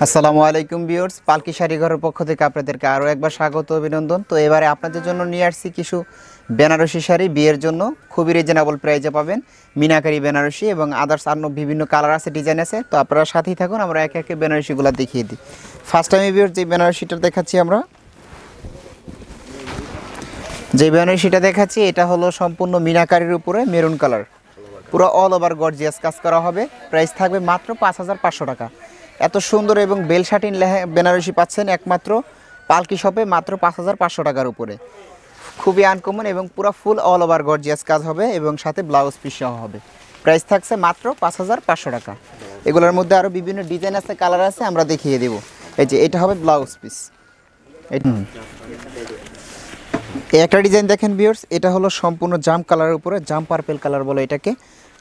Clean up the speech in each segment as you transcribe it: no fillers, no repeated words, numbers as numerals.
আসসালামু আলাইকুম ভিউয়ার্স, পালকি শাড়ি ঘরের পক্ষ থেকে আপনাদেরকে আরও একবার স্বাগত অভিনন্দন। তো এবারে আপনাদের জন্য নিয়ে আসছি কিছু বেনারসি শাড়ি। বিয়ের জন্য খুবই রিজনেবল প্রাইসে পাবেন। মিনাকারি বেনারসি এবং আদার্স অন্য বিভিন্ন কালার আছে, ডিজাইন আছে। তো আপনারা সাথেই থাকুন, আমরা একে একে বেনারসিগুলো দেখিয়ে দিই। ফার্স্ট টাইমে ভিউয়ার্স যে বেনারসিটা দেখাচ্ছি এটা হলো সম্পূর্ণ মিনাকারির উপরে মেরুন কালার, পুরো অল ওভার গর্জিয়াস কাজ করা হবে। প্রাইস থাকবে মাত্র 5,500 টাকা। এত সুন্দর এবং বেল শাটিন বেনারসি পাচ্ছেন একমাত্র পালকি শপে, মাত্র 5,500 টাকার উপরে। খুবই আনকমন এবং পুরো ফুল অল ওভার গর্জিয়াস কাজ হবে এবং সাথে ব্লাউজ পিস সহ হবে। প্রাইস থাকছে মাত্র 5,500 টাকা। এগুলোর মধ্যে আরও বিভিন্ন ডিজাইন আছে, কালার আছে, আমরা দেখিয়ে দেব। এই যে এটা হবে ব্লাউজ পিস। এই একটা ডিজাইন দেখেন ভিউয়ার্স, এটা হলো সম্পূর্ণ জাম কালারের উপরে, জাম পার্পেল কালার বলে এটাকে।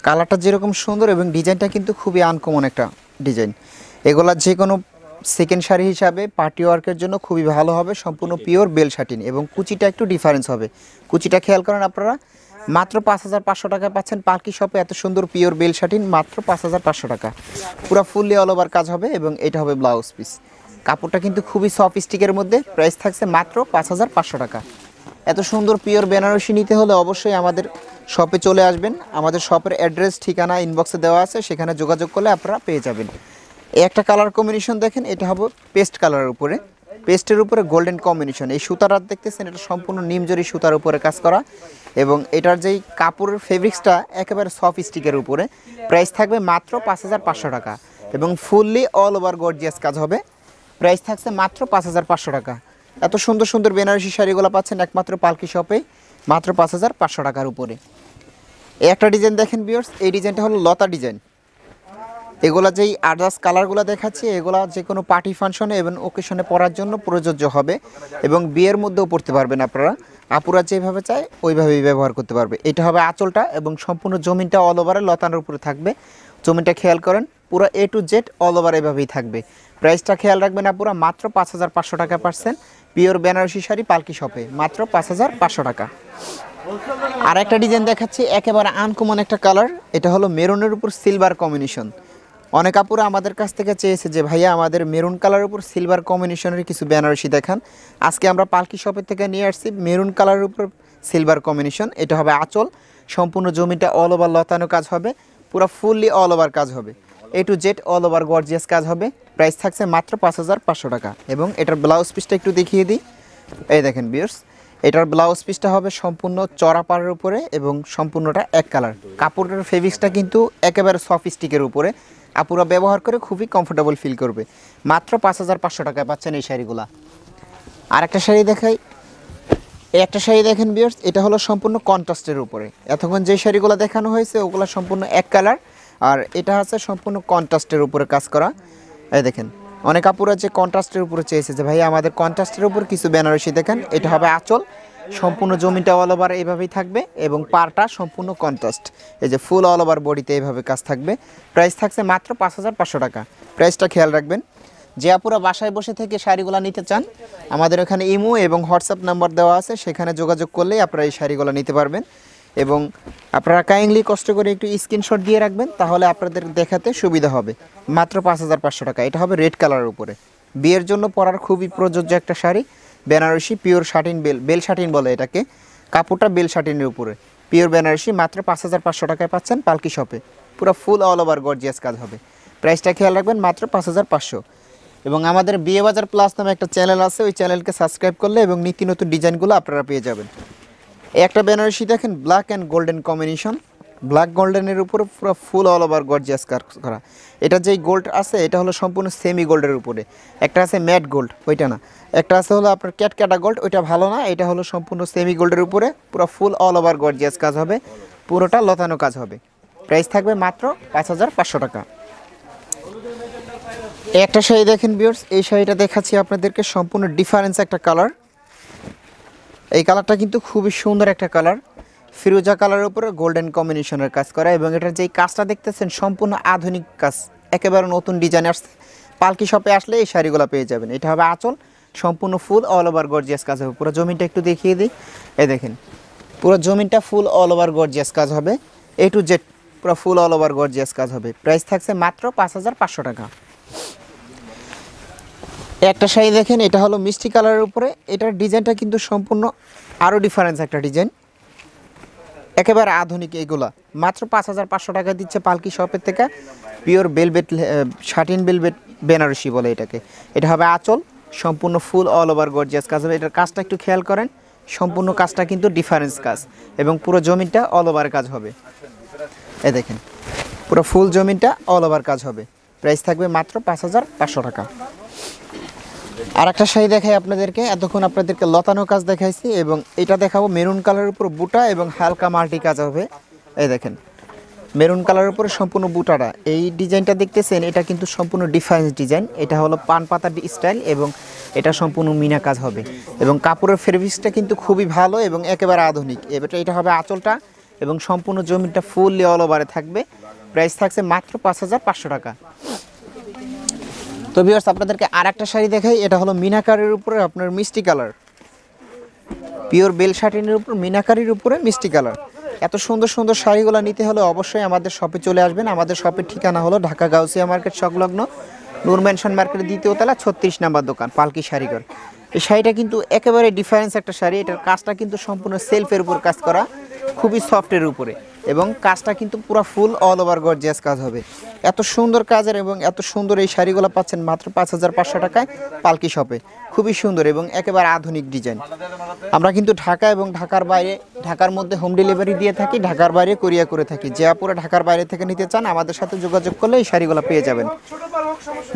কালারটা যেরকম সুন্দর এবং ডিজাইনটা কিন্তু খুবই আনকমন একটা ডিজাইন। এগুলা যে কোনো সেকেন্ড শাড়ি হিসাবে পার্টি ওয়ার্কের জন্য খুবই ভালো হবে। সম্পূর্ণ পিওর বেল শাটিন এবং কুচিটা একটু ডিফারেন্স হবে। কুচিটা খেয়াল করেন আপনারা। মাত্র 5,500 টাকা পাচ্ছেন পালকি শপে এত সুন্দর পিওর বেল শাটিন, মাত্র 5,500 টাকা। পুরো ফুললি অল ওভার কাজ হবে এবং এটা হবে ব্লাউজ পিস। কাপড়টা কিন্তু খুবই সফিস্টিকের মধ্যে। প্রাইস থাকছে মাত্র 5,500 টাকা। এত সুন্দর পিওর বেনারসি নিতে হলে অবশ্যই আমাদের শপে চলে আসবেন। আমাদের শপের অ্যাড্রেস ঠিকানা ইনবক্সে দেওয়া আছে, সেখানে যোগাযোগ করলে আপনারা পেয়ে যাবেন। এই একটা কালার কম্বিনেশন দেখেন, এটা হবে পেস্ট কালারের উপরে, পেস্টের উপরে গোল্ডেন কম্বিনেশন। এই সুতাটা দেখতেছেন, এটা সম্পূর্ণ নিমজরি সুতার উপরে কাজ করা এবং এটার যেই কাপড়ের ফেব্রিক্সটা একেবারে সফিস্টিকের উপরে। প্রাইস থাকবে মাত্র 5,500 টাকা এবং ফুললি অল ওভার গর্জিয়াস কাজ হবে। প্রাইস থাকছে মাত্র 5,500 টাকা। এত সুন্দর সুন্দর বেনারসি শাড়িগুলো পাচ্ছেন একমাত্র পালকি শপে, মাত্র 5,500 টাকার উপরে। এই একটা ডিজাইন দেখেন ভিউয়ার্স, এই ডিজাইনটা হলো লতা ডিজাইন। এগুলা যেই আদার্স কালারগুলো দেখাচ্ছি, এগুলা যে কোনো পার্টি ফাংশনে এবং ওকেশনে পরার জন্য প্রযোজ্য হবে এবং বিয়ের মধ্যেও পরতে পারবেন আপনারা। আপুরা যেভাবে চায় ওইভাবেই ব্যবহার করতে পারবে। এটা হবে আঁচলটা এবং সম্পূর্ণ জমিনটা অল ওভারে লতানোর উপরে থাকবে। জমিনটা খেয়াল করেন, পুরো এ টু জেড অল ওভার এভাবেই থাকবে। প্রাইসটা খেয়াল রাখবেন আপুরা, মাত্র 5,500 টাকা পাচ্ছেন পিওর বেনারসি শাড়ি পালকি শপে, মাত্র 5,500 টাকা। আর একটা ডিজাইন দেখাচ্ছি, একেবারে আনকমন একটা কালার। এটা হলো মেরুনের উপর সিলভার কম্বিনেশন। অনেক আপুরা আমাদের কাছ থেকে চেয়েছে যে ভাইয়া আমাদের মেরুন কালারের উপর সিলভার কম্বিনেশনের কিছু বেনারসি দেখান। আজকে আমরা পালকি শপের থেকে নিয়ে আসছি মেরুন কালারের উপর সিলভার কম্বিনেশন। এটা হবে আঁচল, সম্পূর্ণ জমিটা অল ওভার লতানো কাজ হবে, পুরো ফুললি অল ওভার কাজ হবে, A to Z all over gorgeous কাজ হবে। প্রাইস থাকছে মাত্র 5,500 টাকা এবং এটার ব্লাউজ পিসটা একটু দেখিয়ে দিই। এই দেখেন ভিউয়ার্স, এটার ব্লাউজ পিসটা হবে সম্পূর্ণ চড়া পাড়ের উপরে এবং সম্পূর্ণটা এক কালার। কাপড়ের ফেব্রিক্সটা কিন্তু একেবারে সফিস্টিকের উপরে, আপুরা ব্যবহার করে খুবই কমফোর্টেবল ফিল করবে। মাত্র 5,500 টাকায় পাচ্ছেন এই শাড়িগুলা। আর একটা শাড়ি দেখাই, এই একটা শাড়ি দেখেন ভিউয়ার্স, এটা হলো সম্পূর্ণ কন্ট্রাস্টের উপরে। এতক্ষণ যে শাড়িগুলো দেখানো হয়েছে ওগুলো সম্পূর্ণ এক কালার, আর এটা হচ্ছে সম্পূর্ণ কন্ট্রাস্টের উপরে কাজ করা। এই দেখেন, অনেক আপুরা যে কন্ট্রাস্টের উপরে চেয়েছে যে ভাই আমাদের কন্ট্রাস্টের উপর কিছু বেনারসি দেখেন। এটা হবে আঁচল, সম্পূর্ণ জমিটা অল ওভার এইভাবেই থাকবে এবং পাড়টা সম্পূর্ণ কন্ট্রাস্ট। এই যে ফুল অল ওভার বডিতে এইভাবে কাজ থাকবে। প্রাইস থাকছে মাত্র 5,500 টাকা। প্রাইসটা খেয়াল রাখবেন। যে আপুরা বাসায় বসে থেকে শাড়িগুলো নিতে চান, আমাদের এখানে ইমো এবং হোয়াটসঅ্যাপ নাম্বার দেওয়া আছে, সেখানে যোগাযোগ করলেই আপনারা এই শাড়িগুলো নিতে পারবেন। এবং আপনারা কাইন্ডলি কষ্ট করে একটু স্ক্রিনশট দিয়ে রাখবেন, তাহলে আপনাদের দেখাতে সুবিধা হবে। মাত্র 5,500 টাকা। এটা হবে রেড কালারের উপরে, বিয়ের জন্য পরার খুবই প্রযোজ্য একটা শাড়ি। বেনারসি পিওর শাটিন, বেল শাটিন বলে এটাকে। কাপড়টা বেল শাটিনের উপরে পিওর বেনারসি, মাত্র 5,500 টাকায় পাচ্ছেন পালকি শপে। পুরো ফুল অল ওভার গর্জিয়াস কাজ হবে। প্রাইসটা খেয়াল রাখবেন, মাত্র 5,500। এবং আমাদের বিয়ে বাজার প্লাস নামে একটা চ্যানেল আছে, ওই চ্যানেলকে সাবস্ক্রাইব করলে এবং নিত্য নতুন ডিজাইনগুলো আপনারা পেয়ে যাবেন। একটা বেনারসি দেখেন, black and golden combination. Black গোল্ডেনের উপরে পুরো ফুল অল ওভার গর্জিয়াস কাজ করা। এটা যেই গোল্ড আছে এটা হলো সম্পূর্ণ সেমি গোল্ডের উপরে। একটা আছে ম্যাট গোল্ড, ওইটা না। একটা আছে হলো আপনার ক্যাটকাটা গোল্ড, ওইটা ভালো না। এটা হলো সম্পূর্ণ সেমি গোল্ডের উপরে, পুরো ফুল অল ওভার গর্জিয়াস কাজ হবে, পুরোটা লতানো কাজ হবে। প্রাইস থাকবে মাত্র 5,500 টাকা। একটা শাড়ি দেখেন ভিউয়ার্স, এই শাড়িটা দেখাচ্ছি আপনাদেরকে, সম্পূর্ণ ডিফারেন্স একটা কালার। এই কালারটা কিন্তু খুবই সুন্দর একটা কালার, ফিরোজা কালারের উপরে গোল্ডেন কম্বিনেশনের কাজ করা এবং এটার যেই কাজটা দেখতেছেন সম্পূর্ণ আধুনিক কাজ, একেবারে নতুন ডিজাইন আসছে। পালকি শপে আসলে এই শাড়িগুলো পেয়ে যাবেন। এটা হবে আঁচল, সম্পূর্ণ ফুল অল ওভার গর্জিয়াস কাজ হবে। পুরো জমিনটা একটু দেখিয়ে দিই। এই দেখেন, পুরো জমিনটা ফুল অল ওভার গর্জিয়াস কাজ হবে, এ টু জেড পুরো ফুল অল ওভার গর্জিয়াস কাজ হবে। প্রাইস থাকছে মাত্র 5,500 টাকা। একটা শাড়ি দেখেন, এটা হলো মিষ্টি কালারের উপরে, এটার ডিজাইনটা কিন্তু সম্পূর্ণ আরও ডিফারেন্স একটা ডিজাইন, একেবারে আধুনিক। এগুলা মাত্র 5,500 টাকা দিচ্ছে পালকি শপের থেকে। Pure velvet, satin velvet Banarasi বলে এটাকে। এটা হবে আঁচল, সম্পূর্ণ ফুল অল ওভার গর্জিয়াস কাজ হবে। এটার কাজটা একটু খেয়াল করেন, সম্পূর্ণ কাজটা কিন্তু ডিফারেন্স কাজ এবং পুরো জমিনটা অল ওভার কাজ হবে। এই দেখেন পুরো ফুল জমিনটা অল ওভার কাজ হবে। প্রাইস থাকবে মাত্র 5,500 টাকা। আর একটা শাড়ি দেখাই আপনাদেরকে, এতক্ষণ আপনাদেরকে লতানো কাজ দেখাইছি এবং এটা দেখাবো মেরুন কালারের উপর বুটা এবং হালকা মাল্টি কাজ হবে। এই দেখেন মেরুন কালারের উপরে সম্পূর্ণ বুটাটা, এই ডিজাইনটা দেখতেছেন, এটা কিন্তু সম্পূর্ণ ডিফারেন্স ডিজাইন। এটা হলো পান পাতা স্টাইল এবং এটা সম্পূর্ণ মিনা কাজ হবে এবং কাপড়ের ফেব্রিক্সটা কিন্তু খুবই ভালো এবং একেবারে আধুনিক। এবার এটা হবে আঁচলটা এবং সম্পূর্ণ জমিটা ফুললি অল ওভারে থাকবে। প্রাইস থাকছে মাত্র 5,500 টাকা। তো ভিউয়ার্স আপনাদেরকে আর একটা শাড়ি দেখাই, এটা হলো মিনাকারির উপরে আপনার মিষ্টি কালার, পিওর বেল শাটিনের উপর মিনাকারির উপরে মিষ্টি কালার। এত সুন্দর সুন্দর শাড়িগুলো নিতে হলে অবশ্যই আমাদের শপে চলে আসবেন। আমাদের শপের ঠিকানা হলো ঢাকা গাউসিয়া মার্কেট সংলগ্ন নূর ম্যানশন মার্কেটের 2য় তলা 36 নম্বর দোকান, পালকি শাড়িঘর। এই শাড়িটা কিন্তু একেবারে ডিফারেন্স একটা শাড়ি। এটার কাজটা কিন্তু সম্পূর্ণ সেলফের উপর কাজ করা, খুবই সফটের উপরে এবং কাজটা কিন্তু পুরো ফুল অল ওভার গর্জিয়াস কাজ হবে। এত সুন্দর কাজের এবং এত সুন্দর এই শাড়িগুলো পাচ্ছেন মাত্র 5,500 টাকায় পালকি শপে। খুবই সুন্দর এবং একেবারে আধুনিক ডিজাইন। আমরা কিন্তু ঢাকা এবং ঢাকার বাইরে, ঢাকার মধ্যে হোম ডেলিভারি দিয়ে থাকি, ঢাকার বাইরে কুরিয়ার করে থাকি। যে আপুরা ঢাকার বাইরে থেকে নিতে চান আমাদের সাথে যোগাযোগ করলে এই শাড়িগুলো পেয়ে যাবেন।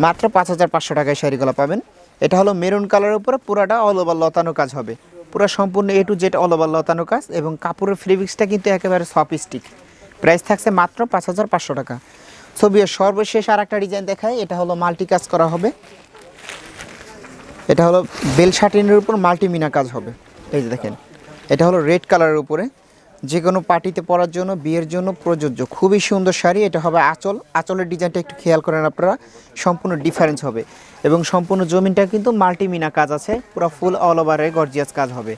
মাত্র 5,500 টাকায় শাড়িগুলো পাবেন। এটা হলো মেরুন কালারের উপরে পুরাটা অল ওভার লতানো কাজ হবে, পুরো সম্পূর্ণ A to Z all over লতানো কাজ এবং কাপড়ের ফেব্রিক্সটা কিন্তু একেবারে সফট স্টিক। প্রাইস থাকছে মাত্র 5,500 টাকা। ছবির সর্বশেষ আর একটা ডিজাইন দেখাই, এটা হলো মাল্টি কাজ করা হবে। এটা হলো বেল শাটিনের উপর মাল্টি মিনা কাজ হবে। এই যে দেখেন এটা হলো রেড কালারের উপরে, যে কোনো পার্টিতে পরার জন্য, বিয়ের জন্য প্রযোজ্য। খুবই সুন্দর শাড়ি। এটা হবে আঁচল, আঁচলের ডিজাইনটা একটু খেয়াল করেন আপনারা, সম্পূর্ণ ডিফারেন্স হবে এবং সম্পূর্ণ জমিনটা কিন্তু মাল্টি মিনা কাজ আছে, পুরো ফুল অল ওভারে গর্জিয়াস কাজ হবে।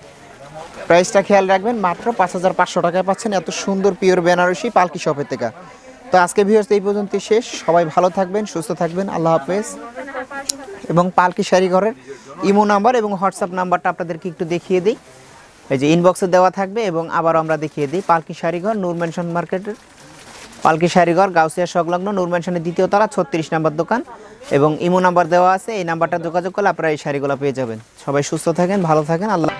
প্রাইসটা খেয়াল রাখবেন, মাত্র 5,500 টাকায় পাচ্ছেন এত সুন্দর পিওর বেনারসি পালকি শপের থেকে। তো আজকে ভিউয়ার্স এই পর্যন্ত শেষ। সবাই ভালো থাকবেন, সুস্থ থাকবেন, আল্লাহ হাফেজ। এবং পালকি শাড়িঘরের ইমো নাম্বার এবং হোয়াটসঅ্যাপ নাম্বারটা আপনাদেরকে একটু দেখিয়ে দিই, এই যে ইনবক্সে দেওয়া থাকবে এবং আবার আমরা দেখিয়ে দিই। পালকি শাড়িঘর নূর ম্যানশন মার্কেটের, পালকি শাড়িঘর গাউসিয়া সংলগ্ন নূর ম্যানশনের 2য় তলা 36 নম্বর দোকান এবং ইমো নাম্বার দেওয়া আছে। এই নাম্বারটা যোগাযোগ করলে আপনারা এই শাড়িগুলো পেয়ে যাবেন। সবাই সুস্থ থাকেন, ভালো থাকেন, আল্লাহ।